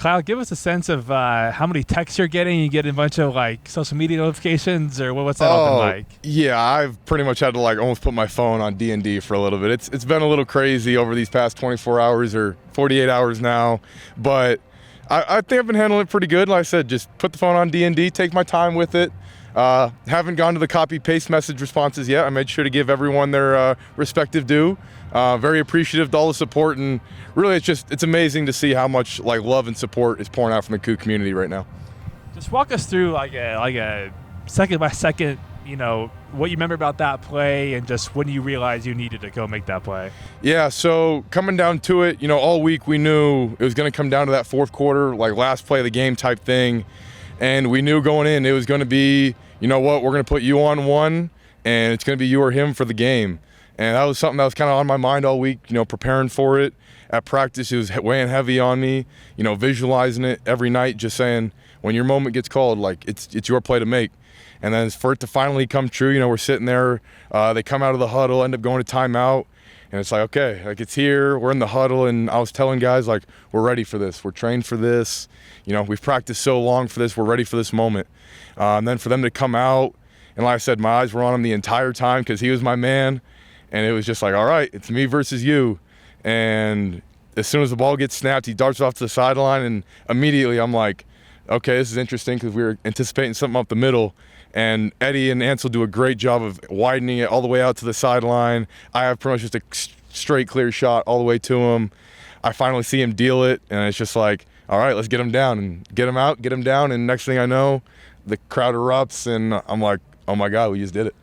Kyle, give us a sense of how many texts you're getting. You get a bunch of like social media notifications, or what's that all been like? Yeah, I've pretty much had to like almost put my phone on DND for a little bit. It's been a little crazy over these past 24 hours or 48 hours now, but I think I've been handling it pretty good. Like I said, just put the phone on DND, take my time with it. Haven't gone to the copy-paste message responses yet. I made sure to give everyone their respective due. Very appreciative of all the support, and really it's amazing to see how much like love and support is pouring out from the Cougar community right now. Just walk us through like a second by second, what you remember about that play and just when you realized you needed to go make that play. Yeah, so coming down to it, all week we knew it was going to come down to that fourth quarter, like last play of the game type thing, and we knew going in it was going to be, we're going to put you on one, and it's going to be you or him for the game. And that was something that was kind of on my mind all week, preparing for it. At practice, it was weighing heavy on me, visualizing it every night, just saying, when your moment gets called, like, it's your play to make. And then for it to finally come true, we're sitting there, they come out of the huddle, end up going to timeout, and it's like, okay, like, it's here, we're in the huddle, and I was telling guys, like, we're ready for this, we're trained for this, we've practiced so long for this, we're ready for this moment. And then for them to come out, and like I said, my eyes were on him the entire time because he was my man. And it was just like, all right, it's me versus you. And as soon as the ball gets snapped, he darts off to the sideline, and immediately I'm like, okay, this is interesting because we were anticipating something up the middle. And Eddie and Ansel do a great job of widening it all the way out to the sideline. I have pretty much just a straight, clear shot all the way to him. I finally see him deal it, and it's just like, all right, let's get him down and get him out, get him down. And next thing I know, the crowd erupts, and I'm like, oh, my God, we just did it.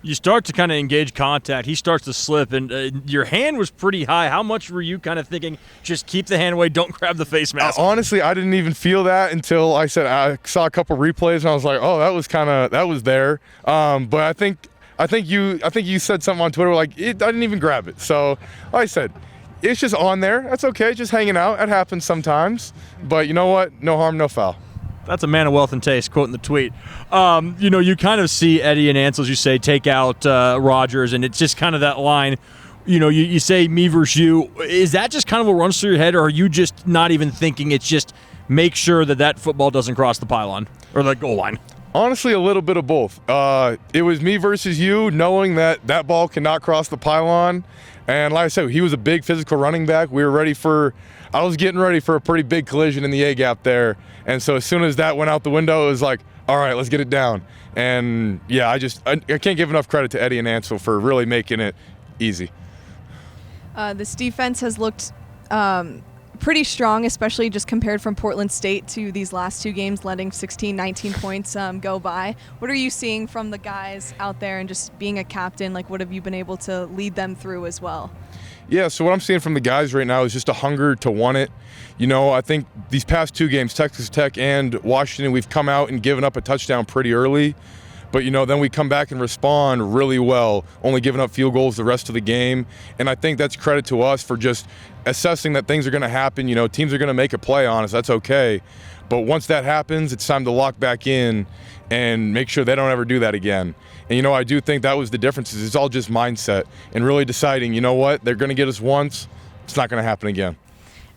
You start to kind of engage contact. He starts to slip, and your hand was pretty high. How much were you kind of thinking, just keep the hand away, don't grab the face mask? Honestly, I didn't even feel that until I saw a couple replays, and I was like, oh, that was there. But I think you said something on Twitter like, I didn't even grab it. So like I said, it's just on there. That's okay, just hanging out. It happens sometimes. But you know what? No harm, no foul. That's a man of wealth and taste, quoting the tweet. You kind of see Eddie and Ansel, as you say, take out Rogers, and it's just kind of that line. You say me versus you. Is that just kind of what runs through your head, or are you just not even thinking it's just make sure that football doesn't cross the pylon or the goal line? Honestly, a little bit of both. It was me versus you, knowing that ball cannot cross the pylon. And like I said, he was a big physical running back. I was getting ready for a pretty big collision in the A-gap there. And so as soon as that went out the window, it was like, all right, let's get it down. And yeah, I can't give enough credit to Eddie and Ansel for really making it easy. This defense has looked pretty strong, especially just compared from Portland State to these last two games, letting 16, 19 points go by. What are you seeing from the guys out there, and just being a captain, like what have you been able to lead them through as well? Yeah, so what I'm seeing from the guys right now is just a hunger to want it. I think these past two games, Texas Tech and Washington, we've come out and given up a touchdown pretty early. But, then we come back and respond really well, only giving up field goals the rest of the game. And I think that's credit to us for just assessing that things are going to happen. Teams are going to make a play on us. That's okay. But once that happens, it's time to lock back in and make sure they don't ever do that again. And, I do think that was the difference. It's all just mindset and really deciding, what, they're going to get us once. It's not going to happen again.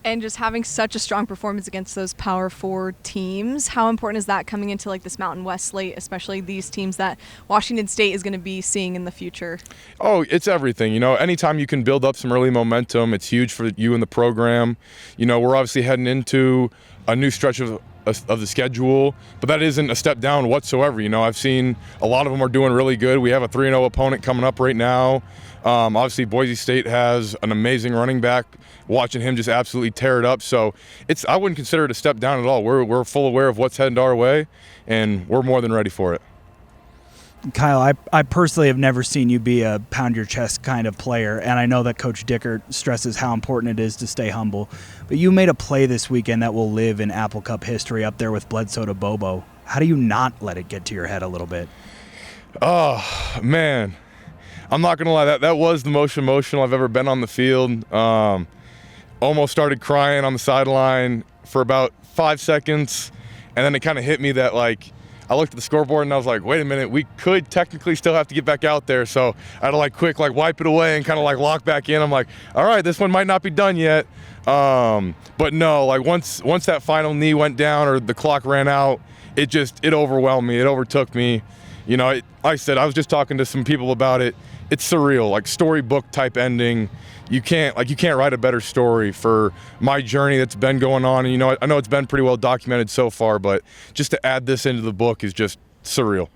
And just having such a strong performance against those Power 4 teams, how important is that coming into like this Mountain West slate, especially these teams that Washington State is going to be seeing in the future? Oh, it's everything. Anytime you can build up some early momentum, it's huge for you and the program. We're obviously heading into a new stretch of the schedule, but that isn't a step down whatsoever. I've seen a lot of them are doing really good. We have a 3-0 opponent coming up right now. Obviously, Boise State has an amazing running back. Watching him just absolutely tear it up. So I wouldn't consider it a step down at all. We're full aware of what's heading our way, and we're more than ready for it. Kyle, I personally have never seen you be a pound your chest kind of player, and I know that Coach Dickert stresses how important it is to stay humble. But you made a play this weekend that will live in Apple Cup history up there with Bledsoe to Bobo. How do you not let it get to your head a little bit? Oh, man. I'm not going to lie. That was the most emotional I've ever been on the field. Almost started crying on the sideline for about 5 seconds, and then it kind of hit me that, like, I looked at the scoreboard and I was like, wait a minute, we could technically still have to get back out there. So I had to quick wipe it away and kind of lock back in. I'm like, all right, this one might not be done yet. But no, once that final knee went down or the clock ran out, it overwhelmed me. It overtook me. Like I said, I was just talking to some people about it. It's surreal, storybook type ending. You can't write a better story for my journey that's been going on. And I know it's been pretty well documented so far, but just to add this into the book is just surreal.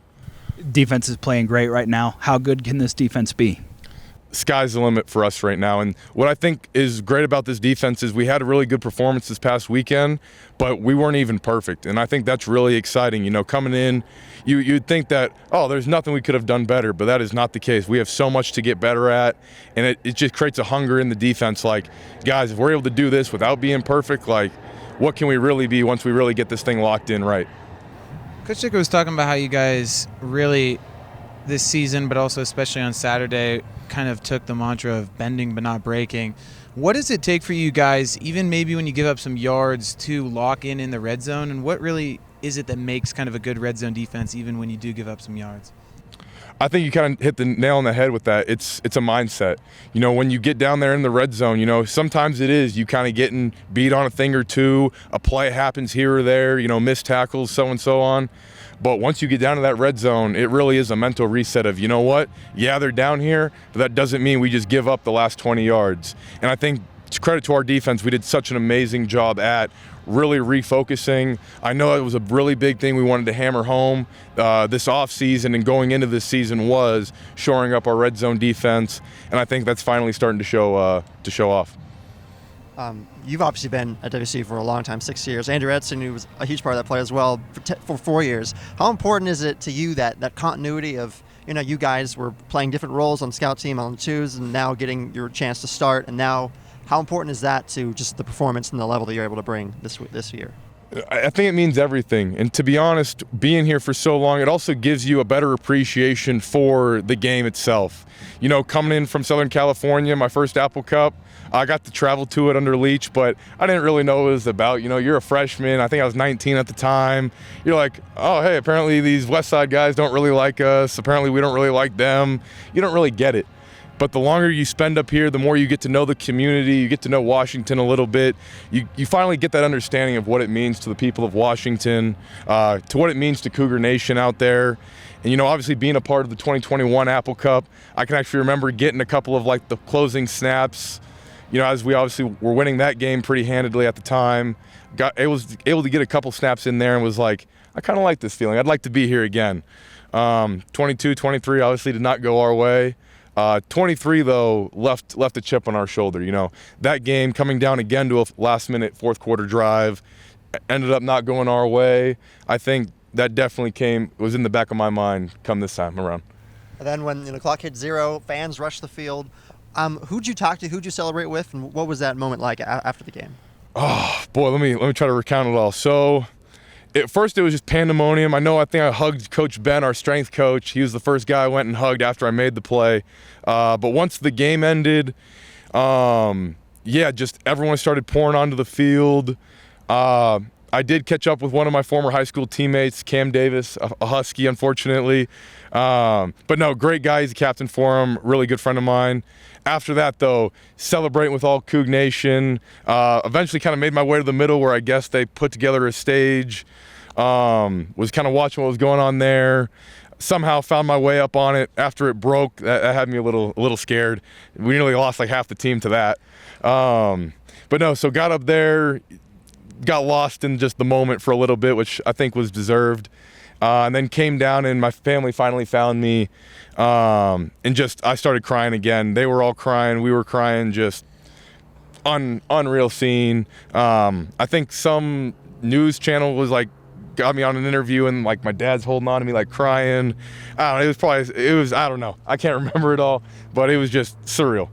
Defense is playing great right now. How good can this defense be? Sky's the limit for us right now. And what I think is great about this defense is we had a really good performance this past weekend, but we weren't even perfect. And I think that's really exciting. Coming in, you'd think that, there's nothing we could have done better, but that is not the case. We have so much to get better at, and it just creates a hunger in the defense. Guys, if we're able to do this without being perfect, what can we really be once we really get this thing locked in right? Coach Dicker was talking about how you guys really, this season, but also especially on Saturday, kind of took the mantra of bending but not breaking. What does it take for you guys, even maybe when you give up some yards, to lock in the red zone? And what really is it that makes kind of a good red zone defense even when you do give up some yards? I think you kind of hit the nail on the head with that. It's a mindset. When you get down there in the red zone, sometimes it is you kind of getting beat on a thing or two, a play happens here or there, missed tackles, so and so on. But once you get down to that red zone, it really is a mental reset of, you know what? Yeah, they're down here, but that doesn't mean we just give up the last 20 yards. And I think it's credit to our defense. We did such an amazing job at really refocusing. I know it was a really big thing we wanted to hammer home this offseason and going into this season was shoring up our red zone defense. And I think that's finally starting to show off. You've obviously been at WSU for a long time, 6 years. Andrew Edson, who was a huge part of that play as well, for 4 years. How important is it to you that continuity of, you guys were playing different roles on the scout team, on the twos, and now getting your chance to start, and now how important is that to just the performance and the level that you're able to bring this year? I think it means everything. And to be honest, being here for so long, it also gives you a better appreciation for the game itself. Coming in from Southern California, my first Apple Cup, I got to travel to it under Leach, but I didn't really know what it was about. You're a freshman. I think I was 19 at the time. You're like, oh, hey, apparently these West Side guys don't really like us. Apparently we don't really like them. You don't really get it. But the longer you spend up here, the more you get to know the community, you get to know Washington a little bit. You finally get that understanding of what it means to the people of Washington, to what it means to Cougar Nation out there. And, obviously being a part of the 2021 Apple Cup, I can actually remember getting a couple of the closing snaps, as we obviously were winning that game pretty handedly at the time. Was able to get a couple snaps in there and was like, I kind of like this feeling. I'd like to be here again. 22, 23 obviously did not go our way. 23, though, left a chip on our shoulder. That game coming down again to a last-minute fourth-quarter drive ended up not going our way. I think that definitely was in the back of my mind come this time around. And then when the clock hit 0, fans rushed the field. Who'd you talk to? Who'd you celebrate with? And what was that moment like after the game? Oh, boy, let me try to recount it all. So at first it was just pandemonium. I think I hugged Coach Ben, our strength coach. He was the first guy I went and hugged after I made the play. But once the game ended, just everyone started pouring onto the field. I did catch up with one of my former high school teammates, Cam Davis, a Husky, unfortunately. But no, great guy. He's a captain for him, really good friend of mine. After that, though, celebrating with all Coug Nation. Eventually kind of made my way to the middle where I guess they put together a stage. Was kind of watching what was going on there. Somehow found my way up on it. After it broke, that had me a little scared. We nearly lost half the team to that. But no, so got up there, got lost in just the moment for a little bit, which I think was deserved. And then came down and my family finally found me. And I started crying again. They were all crying. We were crying, just unreal scene. I think some news channel was got me on an interview and my dad's holding on to me crying. I don't know. I don't know. I can't remember it all, but it was just surreal.